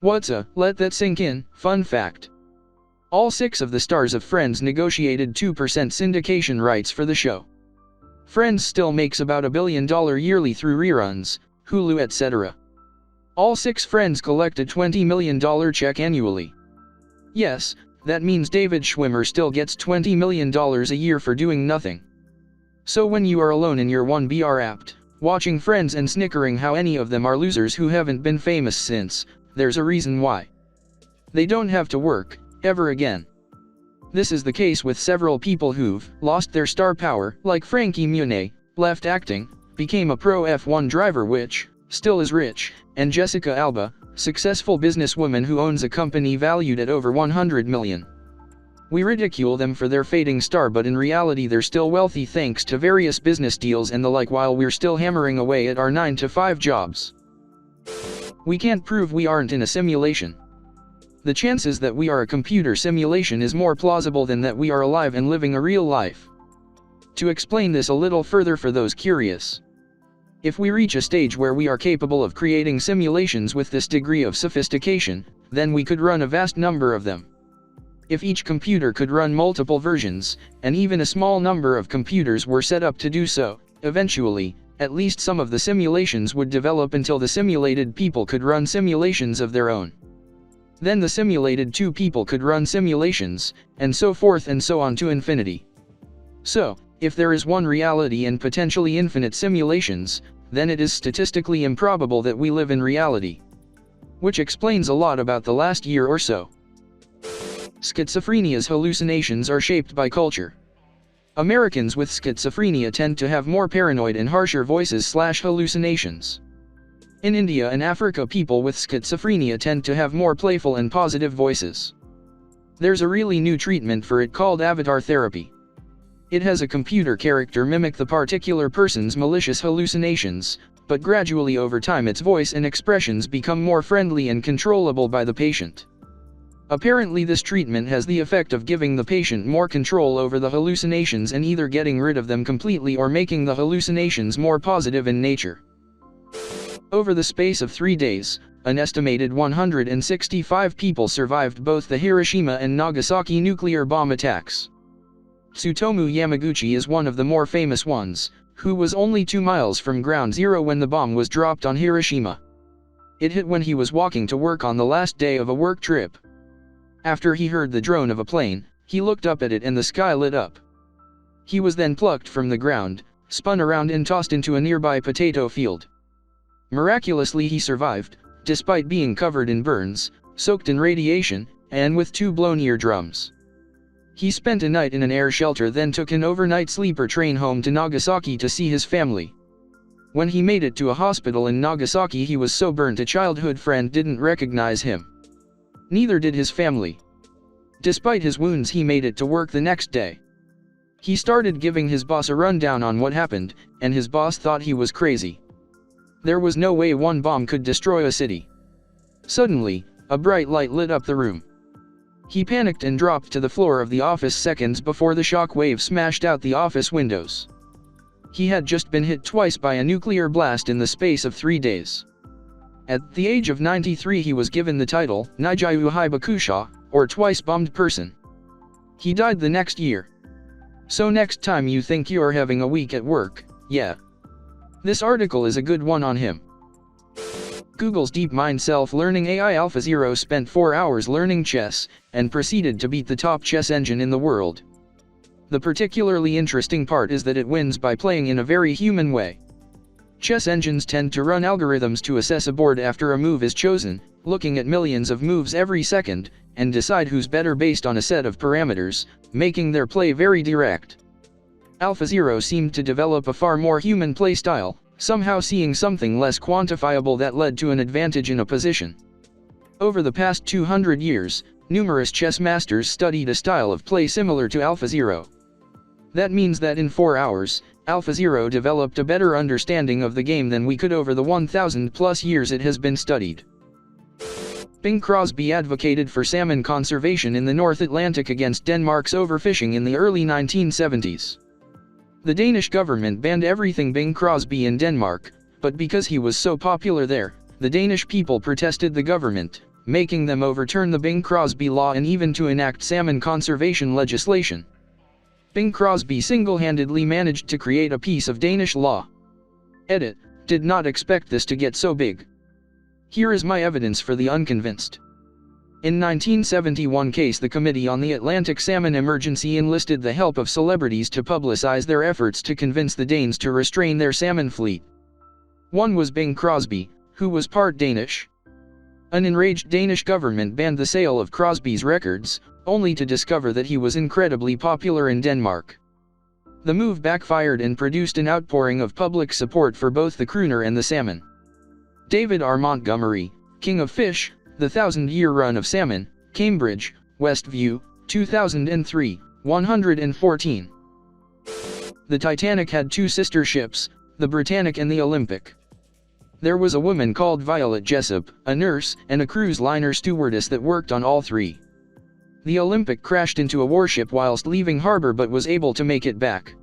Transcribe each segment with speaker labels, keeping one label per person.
Speaker 1: Let that sink in. Fun fact. All 6 of the stars of Friends negotiated 2% syndication rights for the show. Friends still makes about $1 billion yearly through reruns, Hulu, etc. All 6 Friends collect a $20 million check annually. Yes, that means David Schwimmer still gets $20 million a year for doing nothing. So when you are alone in your 1BR app, watching Friends and snickering how any of them are losers who haven't been famous since, there's a reason why. They don't have to work, ever again. This is the case with several people who've lost their star power, like Frankie Muniz, left acting, became a pro F1 driver which still is rich, and Jessica Alba, successful businesswoman who owns a company valued at over $100 million. We ridicule them for their fading star, but in reality they're still wealthy thanks to various business deals and the like, while we're still hammering away at our 9-to-5 jobs. We can't prove we aren't in a simulation. The chances that we are a computer simulation is more plausible than that we are alive and living a real life. To explain this a little further for those curious, if we reach a stage where we are capable of creating simulations with this degree of sophistication, then we could run a vast number of them. If each computer could run multiple versions, and even a small number of computers were set up to do so, eventually, at least some of the simulations would develop until the simulated people could run simulations of their own. Then the simulated 2 people could run simulations, and so forth and so on to infinity. So, if there is one reality and potentially infinite simulations, then it is statistically improbable that we live in reality. Which explains a lot about the last year or so. Schizophrenia's hallucinations are shaped by culture. Americans with schizophrenia tend to have more paranoid and harsher voices/hallucinations. In India and Africa, people with schizophrenia tend to have more playful and positive voices. There's a really new treatment for it called avatar therapy. It has a computer character mimic the particular person's malicious hallucinations, but gradually over time its voice and expressions become more friendly and controllable by the patient. Apparently this treatment has the effect of giving the patient more control over the hallucinations and either getting rid of them completely or making the hallucinations more positive in nature. Over the space of 3 days, an estimated 165 people survived both the Hiroshima and Nagasaki nuclear bomb attacks. Tsutomu Yamaguchi is one of the more famous ones, who was only 2 miles from ground zero when the bomb was dropped on Hiroshima. It hit when he was walking to work on the last day of a work trip. After he heard the drone of a plane, he looked up at it and the sky lit up. He was then plucked from the ground, spun around and tossed into a nearby potato field. Miraculously he survived, despite being covered in burns, soaked in radiation, and with 2 blown eardrums. He spent a night in an air shelter, then took an overnight sleeper train home to Nagasaki to see his family. When he made it to a hospital in Nagasaki, he was so burnt a childhood friend didn't recognize him. Neither did his family. Despite his wounds, he made it to work the next day. He started giving his boss a rundown on what happened, and his boss thought he was crazy. There was no way one bomb could destroy a city. Suddenly, a bright light lit up the room. He panicked and dropped to the floor of the office seconds before the shock wave smashed out the office windows. He had just been hit twice by a nuclear blast in the space of 3 days. At the age of 93 he was given the title, Nijiu Hibakusha, or twice bombed person. He died the next year. So next time you think you're having a week at work, yeah. This article is a good one on him. Google's DeepMind self-learning AI AlphaZero spent 4 hours learning chess, and proceeded to beat the top chess engine in the world. The particularly interesting part is that it wins by playing in a very human way. Chess engines tend to run algorithms to assess a board after a move is chosen, looking at millions of moves every second, and decide who's better based on a set of parameters, making their play very direct. AlphaZero seemed to develop a far more human play style, somehow seeing something less quantifiable that led to an advantage in a position. Over the past 200 years, numerous chess masters studied a style of play similar to AlphaZero. That means that in 4 hours, AlphaZero developed a better understanding of the game than we could over the 1,000+ years it has been studied. Bing Crosby advocated for salmon conservation in the North Atlantic against Denmark's overfishing in the early 1970s. The Danish government banned everything Bing Crosby in Denmark, but because he was so popular there, the Danish people protested the government, making them overturn the Bing Crosby law and even to enact salmon conservation legislation. Bing Crosby single-handedly managed to create a piece of Danish law. Edit. Did not expect this to get so big. Here is my evidence for the unconvinced. In 1971 case, the Committee on the Atlantic Salmon Emergency enlisted the help of celebrities to publicize their efforts to convince the Danes to restrain their salmon fleet. One was Bing Crosby, who was part Danish. An enraged Danish government banned the sale of Crosby's records, only to discover that he was incredibly popular in Denmark. The move backfired and produced an outpouring of public support for both the crooner and the salmon. David R. Montgomery, King of Fish, The 1,000-Year Run of Salmon, Cambridge, Westview, 2003, 114. The Titanic had two sister ships, the Britannic and the Olympic. There was a woman called Violet Jessop, a nurse, and a cruise liner stewardess that worked on all three. The Olympic crashed into a warship whilst leaving harbor but was able to make it back.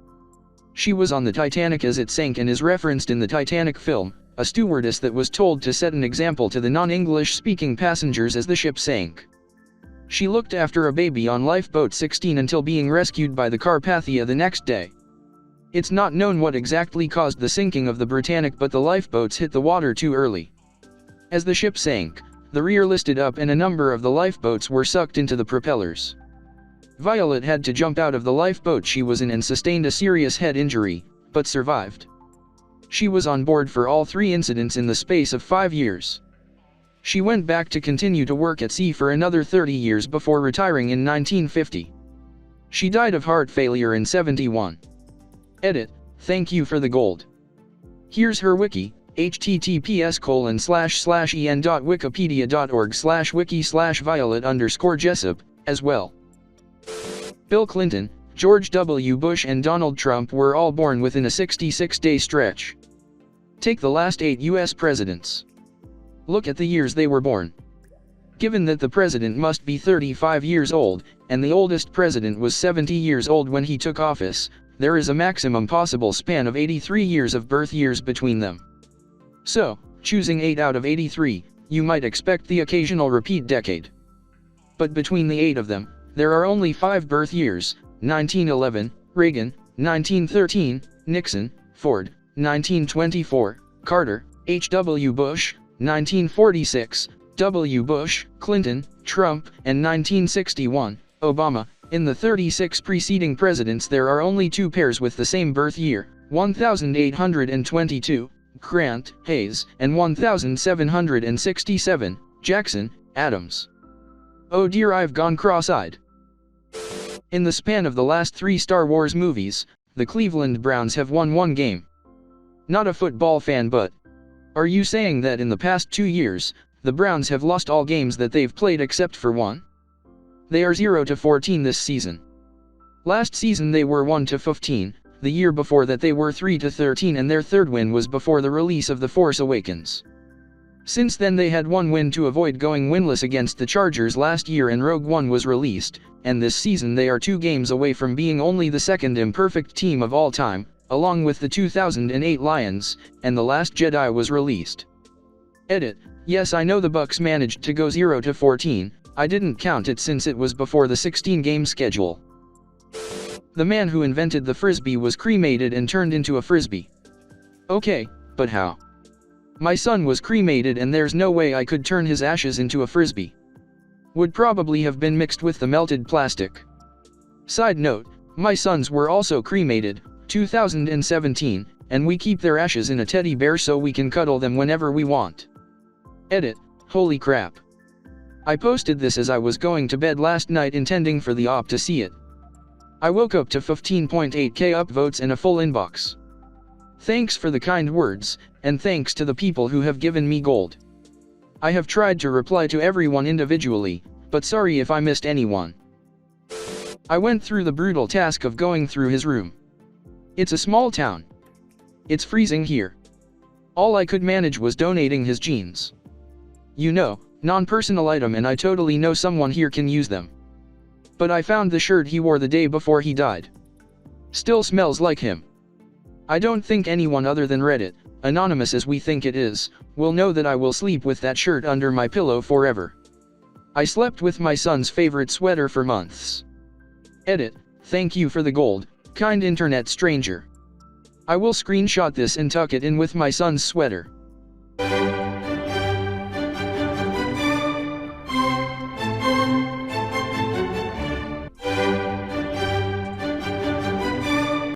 Speaker 1: She was on the Titanic as it sank and is referenced in the Titanic film, a stewardess that was told to set an example to the non-English speaking passengers as the ship sank. She looked after a baby on lifeboat 16 until being rescued by the Carpathia the next day. It's not known what exactly caused the sinking of the Britannic, but the lifeboats hit the water too early. As the ship sank, the rear listed up and a number of the lifeboats were sucked into the propellers. Violet had to jump out of the lifeboat she was in and sustained a serious head injury, but survived. She was on board for all three incidents in the space of 5 years. She went back to continue to work at sea for another 30 years before retiring in 1950. She died of heart failure in 71. Edit. Thank you for the gold. Here's her wiki. https://en.wikipedia.org/wiki/violet_Jessop, as well. Bill Clinton, George W. Bush and Donald Trump were all born within a 66-day stretch. Take the last 8 U.S. presidents. Look at the years they were born. Given that the president must be 35 years old, and the oldest president was 70 years old when he took office, there is a maximum possible span of 83 years of birth years between them. So, choosing 8 out of 83, you might expect the occasional repeat decade. But between the 8 of them, there are only 5 birth years: 1911, Reagan, 1913, Nixon, Ford, 1924, Carter, H.W. Bush, 1946, W. Bush, Clinton, Trump, and 1961, Obama. In the 36 preceding presidents there are only 2 pairs with the same birth year, 1822, Grant, Hayes, and 1767, Jackson, Adams. Oh dear, I've gone cross-eyed. In the span of the last 3 Star Wars movies, the Cleveland Browns have won 1 game. Not a football fan, but are you saying that in the past 2 years, the Browns have lost all games that they've played except for 1? They are 0-14 this season. Last season they were 1-15, the year before that they were 3-13, and their third win was before the release of The Force Awakens. Since then they had 1 win to avoid going winless against the Chargers last year, and Rogue One was released, and this season they are 2 games away from being only the second imperfect team of all time, along with the 2008 Lions, and The Last Jedi was released. Edit. Yes, I know the Bucs managed to go 0-14, I didn't count it since it was before the 16-game schedule. The man who invented the Frisbee was cremated and turned into a Frisbee. Okay, but how? My son was cremated and there's no way I could turn his ashes into a Frisbee. Would probably have been mixed with the melted plastic. Side note, my sons were also cremated, 2017, and we keep their ashes in a teddy bear so we can cuddle them whenever we want. Edit. Holy crap. I posted this as I was going to bed last night intending for the op to see it. I woke up to 15.8k upvotes and a full inbox. Thanks for the kind words, and thanks to the people who have given me gold. I have tried to reply to everyone individually, but sorry if I missed anyone. I went through the brutal task of going through his room. It's a small town. It's freezing here. All I could manage was donating his jeans. You know, non-personal item, and I totally know someone here can use them. But I found the shirt he wore the day before he died. Still smells like him. I don't think anyone other than Reddit, anonymous as we think it is, will know that I will sleep with that shirt under my pillow forever. I slept with my son's favorite sweater for months. Edit, thank you for the gold, kind internet stranger. I will screenshot this and tuck it in with my son's sweater.